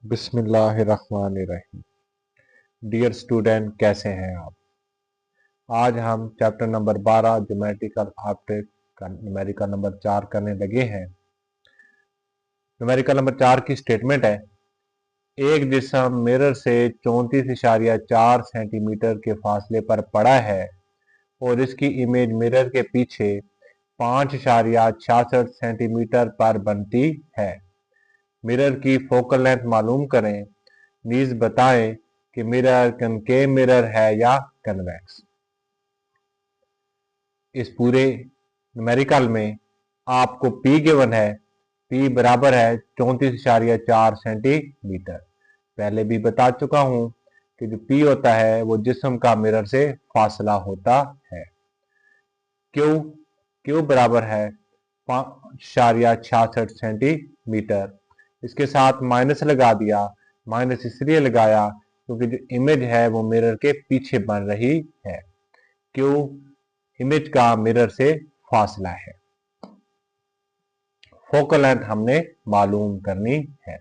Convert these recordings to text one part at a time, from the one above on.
बिस्मिल्लाहिर्रहमानिर्रहीम। Dear student, कैसे हैं आप? आज हम चैप्टर नंबर 12 ज्योमेट्रिकल ऑब्जेक्ट का न्यूमेरिकल नंबर 4 करने लगे हैं। न्यूमेरिकल नंबर 4 की स्टेटमेंट है, एक जिस्म मिरर से 34.4 सेंटीमीटर के फासले पर पड़ा है और इसकी इमेज मिरर के पीछे 5.66 सेंटीमीटर पर बनती है। मिरर की फोकल लेंथ मालूम करें। नीज बताएं कि मिरर कनकेव मिरर है या कन्वेक्स। इस पूरे न्यूमेरिकल में आपको P गिवन है। P बराबर है 34.4 सेंटीमीटर। पहले भी बता चुका हूं कि जो P होता है वो जिस्म का मिरर से फासला होता है। Q बराबर है 5.66 सेंटीमीटर। इसके साथ माइनस लगा दिया। माइनस इसलिए लगाया क्योंकि जो इमेज है वो मिरर के पीछे बन रही है। क्यों? इमेज का मिरर से फासला है। फोकल लेंथ हमने मालूम करनी है।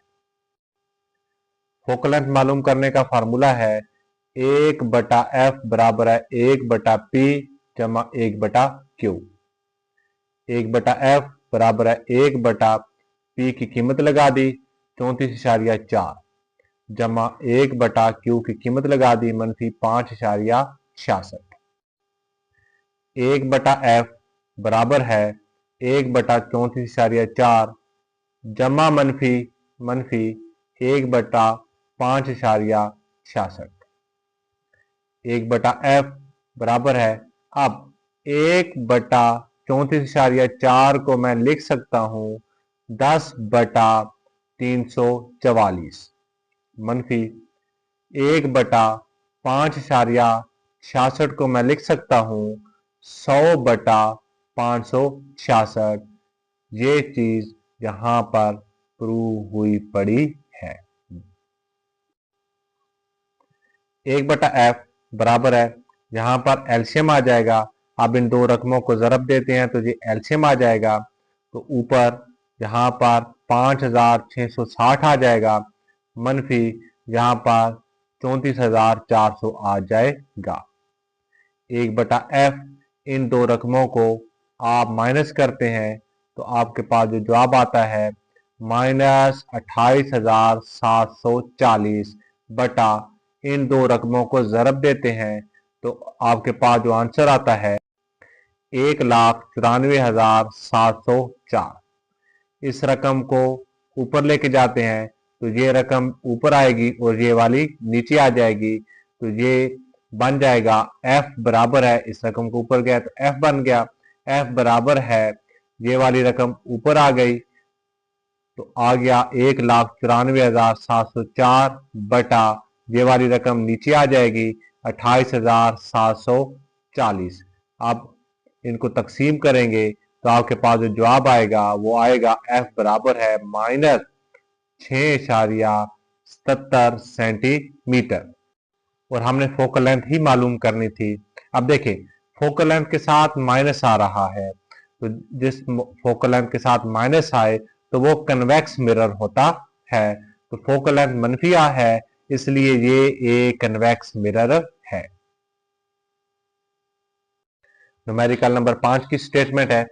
फोकल लेंथ मालूम करने का फार्मूला है 1/f बराबर है 1/p जमा 1/q। 1/f बराबर है 1/p की कीमत लगा दी 34.4 जमा 1/q की कीमत लगा दी -5.66। 1/f बराबर है 1/34.4 जमा मनफी 1/5.66। 1/f बराबर है, अब 1/34.4 को मैं लिख सकता हूं 10/344 मनफी 1/5.66 को मैं लिख सकता हूं 100/566। ये चीज यहां पर प्रूव हुई पड़ी है। 1/f बराबर है, यहां पर एलसीएम आ जाएगा। अब इन दो रकमों को ज़रब देते हैं तो ये एलसीएम आ जाएगा। तो ऊपर यहां पर 5660 आ जाएगा मनफी यहां पर 34,400 आ जाएगा। 1/f इन दो रकमों को आप माइनस करते हैं तो आपके पास जो जवाब आता है -28,740 बटा इन दो रकमों को ज़रब देते हैं तो आपके पास जो आंसर आता है 1,94,704। इस रकम को ऊपर लेके जाते हैं तो ये रकम ऊपर आएगी और ये वाली नीचे आ जाएगी। तो ये बन जाएगा f बराबर है, इस रकम को ऊपर गया तो f बन गया। f बराबर है, ये वाली रकम ऊपर आ गई तो आ गया 1,94,704 बटा ये वाली रकम नीचे आ जाएगी 28,740। अब इनको तकसीम करेंगे तो आपके पास जो जवाब आएगा वो आएगा f बराबर है -6.77 सेंटीमीटर। और हमने फोकल लेंथ ही मालूम करनी थी। अब देखें, फोकल लेंथ के साथ माइनस आ रहा है तो जिस फोकल लेंथ के साथ माइनस आए तो वो कन्वेक्स मिरर होता है। तो फोकल लेंथ मनफी है, इसलिए ये एक कन्वेक्स मिरर है। न्यूमेरिकल नंबर 5 की स्टेटमेंट है,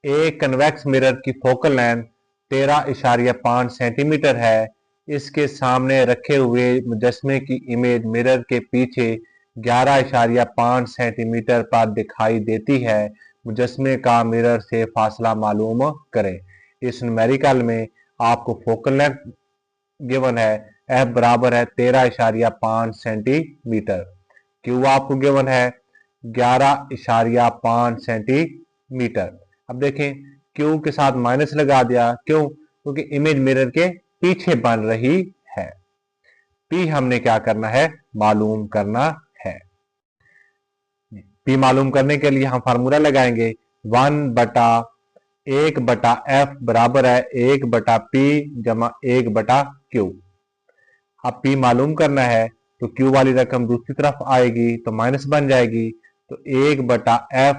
एक कन्वेक्स मिरर की फोकल लेंथ 13.5 सेंटीमीटर है। इसके सामने रखे हुए मुजस्मे की इमेज मिरर के पीछे 11.5 सेंटीमीटर पर दिखाई देती है। मुजस्मे का मिरर से फासला मालूम करें। इस न्यूमेरिकल में आपको फोकल लेंथ गिवन है, f बराबर है 13.5 सेंटीमीटर। क्यू आपको गिवन है 11.5 सेंटीमीटर। अब देखें, क्यू के साथ माइनस लगा दिया। क्यों? क्योंकि इमेज मिरर के पीछे बन रही है। P हमने क्या करना है? मालूम करना है। P मालूम करने के लिए हम फार्मूला लगाएंगे 1/1/f बराबर है 1/p जमा 1/q। अब P मालूम करना है तो Q वाली रकम दूसरी तरफ आएगी तो माइनस बन जाएगी। तो 1/f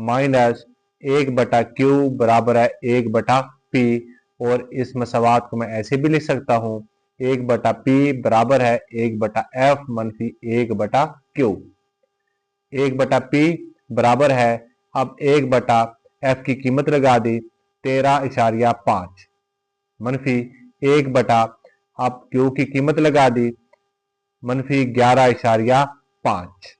माइनस 1/q बराबर है 1/p। और इस मसवात को मैं ऐसे भी लिख सकता हूँ 1/P बराबर है 1/F मनफी 1/Q। 1/P बराबर है, अब 1/F की कीमत लगा दी 13.5 मनफी 1/, अब Q की कीमत लगा दी मनफी 11.5।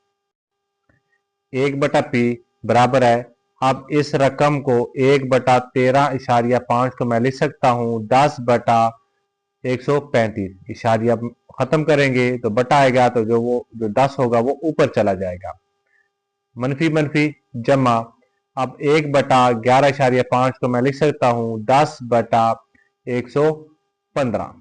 1/P बराबर है, अब इस रकम को 1/13.5 को मैं लिख सकता हूं 10/135। इशारिया खत्म करेंगे तो बटा आएगा, तो जो 10 होगा वो ऊपर चला जाएगा। मनफी मनफी जमा, अब 1/11.5 को मैं लिख सकता हूं 10/115।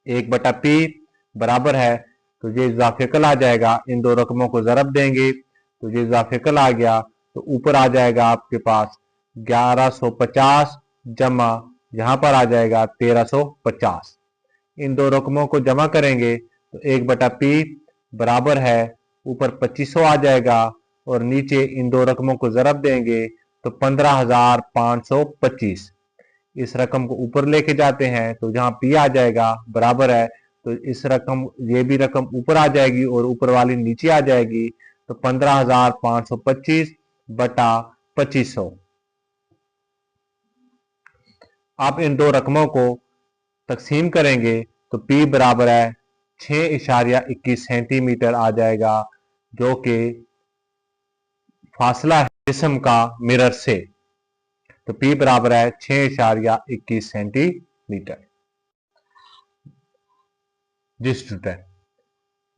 1/P बराबर है, तो ये इजाफिकल आ जाएगा। इन दो रकमों को ज़रब देंगे तो ये इजाफिकल आ गया, तो ऊपर आ जाएगा आपके पास 1150 जमा यहां पर आ जाएगा 1350। इन दो रकमों को जमा करेंगे तो 1/P बराबर है, ऊपर 2500 आ जाएगा और नीचे इन दो रकमों को ज़रब देंगे तो 15,525। इस रकम को ऊपर लेके जाते हैं तो जहां P आ जाएगा बराबर है, तो इस रकम ये भी रकम ऊपर आ जाएगी और ऊपर वाली नीचे आ जाएगी, तो 15,525 बटा 2500। आप इन दो रकमों को तकसीम करेंगे तो P बराबर है 6.21 सेंटीमीटर आ जाएगा, जो कि फासला है जिस्म का मिरर से। तो P बराबर है 6.21 सेंटीमीटर। जी स्टूडेंट,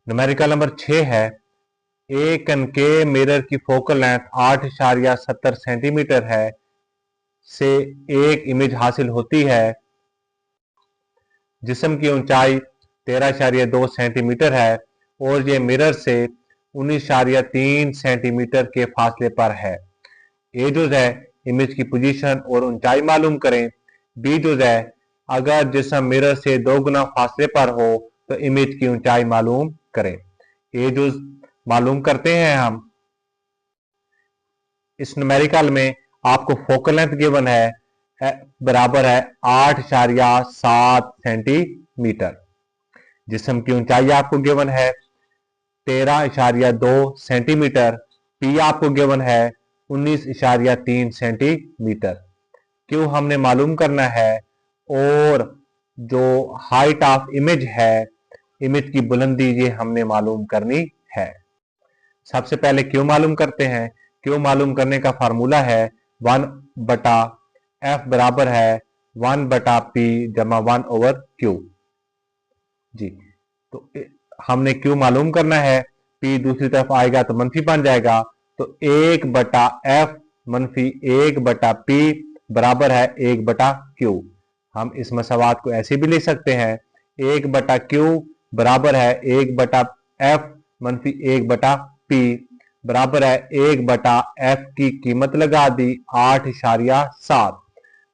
न्यूमेरिकल नंबर 6 है, एक कनकेव मिरर की फोकल लेंथ 8.70 सेंटीमीटर है से एक इमेज हासिल होती है। जिस्म की ऊंचाई 13.2 सेंटीमीटर है और ये मिरर से 19.3 सेंटीमीटर के फासले पर है। ए जो है इमेज की पोजीशन और ऊंचाई मालूम करें। बी जो है अगर जिस्म मिरर से 2 गुना फासले पर हो तो इमेज की ऊंचाई मालूम करें। ए जो मालूम करते हैं हम। इस न्यूमेरिकल में आपको फोकल लेंथ गिवन है बराबर है 8.7 सेंटीमीटर। जिस्म की ऊंचाई आपको गिवन है 13.2 सेंटीमीटर। पी आपको गिवन है 19.3 सेंटीमीटर। क्यों हमने मालूम करना है, और जो हाइट ऑफ इमेज है, इमेज की बुलंदी, ये हमने मालूम करनी है। सबसे पहले क्यों मालूम करते हैं। क्यों मालूम करने का फार्मूला है 1/F बराबर है 1/P जमा 1/Q। जी, तो हमने क्यों मालूम करना है, P दूसरी तरफ आएगा तो मनफी बन जाएगा, तो 1/F मनफी 1/P बराबर है 1/Q। हम इस मसवात को ऐसे भी ले सकते हैं, 1/Q बराबर है 1/F मनफी 1/P बराबर है 1/F की कीमत लगा दी 8.7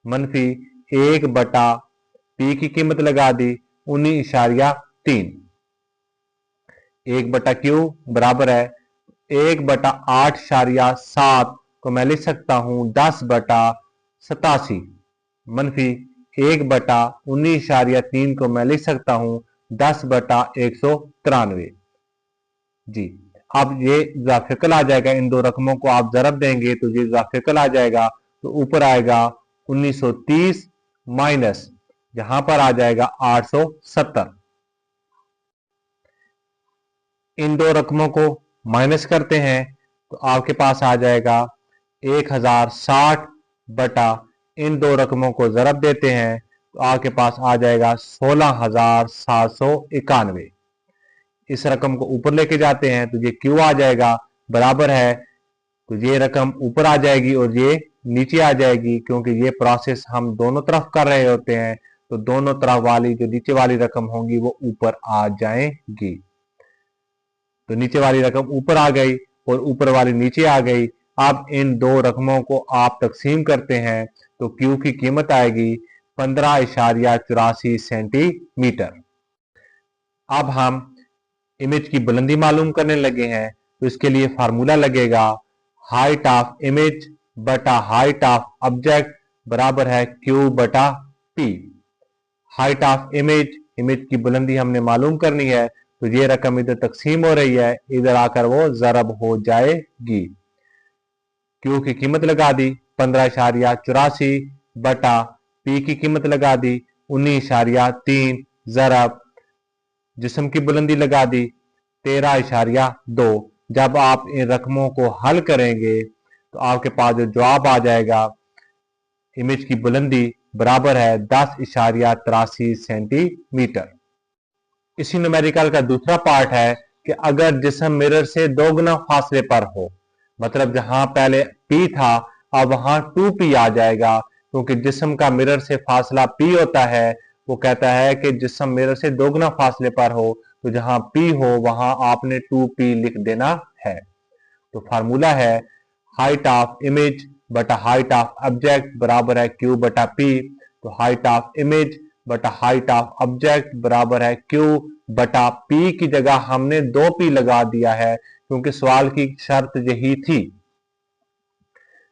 मनफी 1/P की कीमत लगा दी 19.3। 1/Q बराबर है 1/8.7 को मैं लिख सकता हूं 10/87 मनफी 1/19.3 को मैं लिख सकता हूं 10/193। जी, अब ये इजाफिकल आ जाएगा। इन दो रकमों को आप ज़रब देंगे तो ये इजाफिकल आ जाएगा, तो ऊपर आएगा 1930 माइनस यहां पर आ जाएगा 870। इन दो रकमों को माइनस करते हैं तो आपके पास आ जाएगा 1060 बटा इन दो रकमों को ज़रब देते हैं तो आपके पास आ जाएगा 16,791। इस रकम को ऊपर लेके जाते हैं तो ये क्यू आ जाएगा बराबर है, तो ये रकम ऊपर आ जाएगी और ये नीचे आ जाएगी, क्योंकि ये प्रोसेस हम दोनों तरफ कर रहे होते हैं, तो दोनों तरफ वाली जो नीचे वाली रकम होंगी वो ऊपर आ जाएंगी। तो नीचे वाली रकम ऊपर आ गई और ऊपर वाली नीचे आ गई। अब इन दो रकमों को आप तकसीम करते हैं तो क्यू की कीमत आएगी 15.84 सेंटीमीटर। अब हम इमेज की बुलंदी मालूम करने लगे हैं, तो इसके लिए फार्मूला लगेगा हाइट ऑफ इमेज बटा हाइट ऑफ ऑब्जेक्ट बराबर है Q बटा P। Height of image, image की बुलंदी हमने मालूम करनी है, तो ये रकम इधर तकसीम हो रही है, इधर आकर वो ज़रब हो जाएगी। क्यू की कीमत लगा दी 15.84 बटा पी की कीमत लगा दी 19.3 ज़रब जिस्म की बुलंदी लगा दी 13.2। जब आप इन रकमों को हल करेंगे तो आपके पास जो जवाब आ जाएगा, इमेज की बुलंदी बराबर है 10.83 सेंटीमीटर। इसी न्यूमेरिकल का दूसरा पार्ट है कि अगर जिस्म मिरर से 2 गुना फासले पर हो, मतलब जहां पहले P था अब वहां 2P आ जाएगा, क्योंकि जिस्म का मिरर से फासला P होता है। वो कहता है कि जिस्म मिरर से 2 गुना फासले पर हो, तो जहां P हो वहां आपने 2P लिख देना है। तो फार्मूला है हाइट ऑफ इमेज बटा हाइट ऑफ ऑब्जेक्ट बराबर है Q बटा P। तो हाइट ऑफ इमेज बटा हाइट ऑफ ऑब्जेक्ट बराबर है Q बटा P की जगह हमने 2P लगा दिया है, क्योंकि सवाल की शर्त यही थी।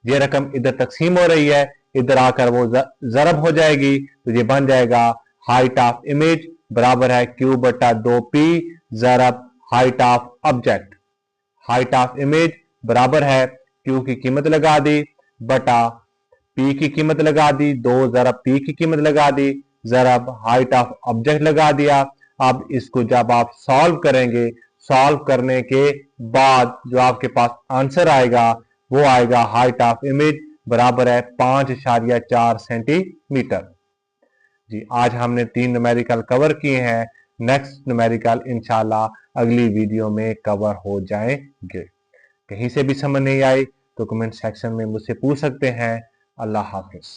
ये रकम इधर तकसीम हो रही है, इधर आकर वो ज़रब हो जाएगी, तो ये बन जाएगा हाइट ऑफ इमेज बराबर है Q बटा 2P ज़रब height of object. Height of image बराबर है Q की कीमत लगा दी बटा P की कीमत लगा दी, 2 ज़रब P की कीमत लगा दी ज़रब हाइट ऑफ ऑब्जेक्ट लगा दिया। अब इसको जब आप सॉल्व करेंगे, सॉल्व करने के बाद जो आपके पास आंसर आएगा वो आएगा हाइट ऑफ इमेज बराबर है 5.4 सेंटीमीटर। जी, आज हमने 3 न्यूमेरिकल कवर किए हैं। नेक्स्ट न्यूमेरिकल इंशाल्लाह अगली वीडियो में कवर हो जाएंगे। कहीं से भी समझ नहीं आई तो कमेंट सेक्शन में मुझसे पूछ सकते हैं। अल्लाह हाफिज।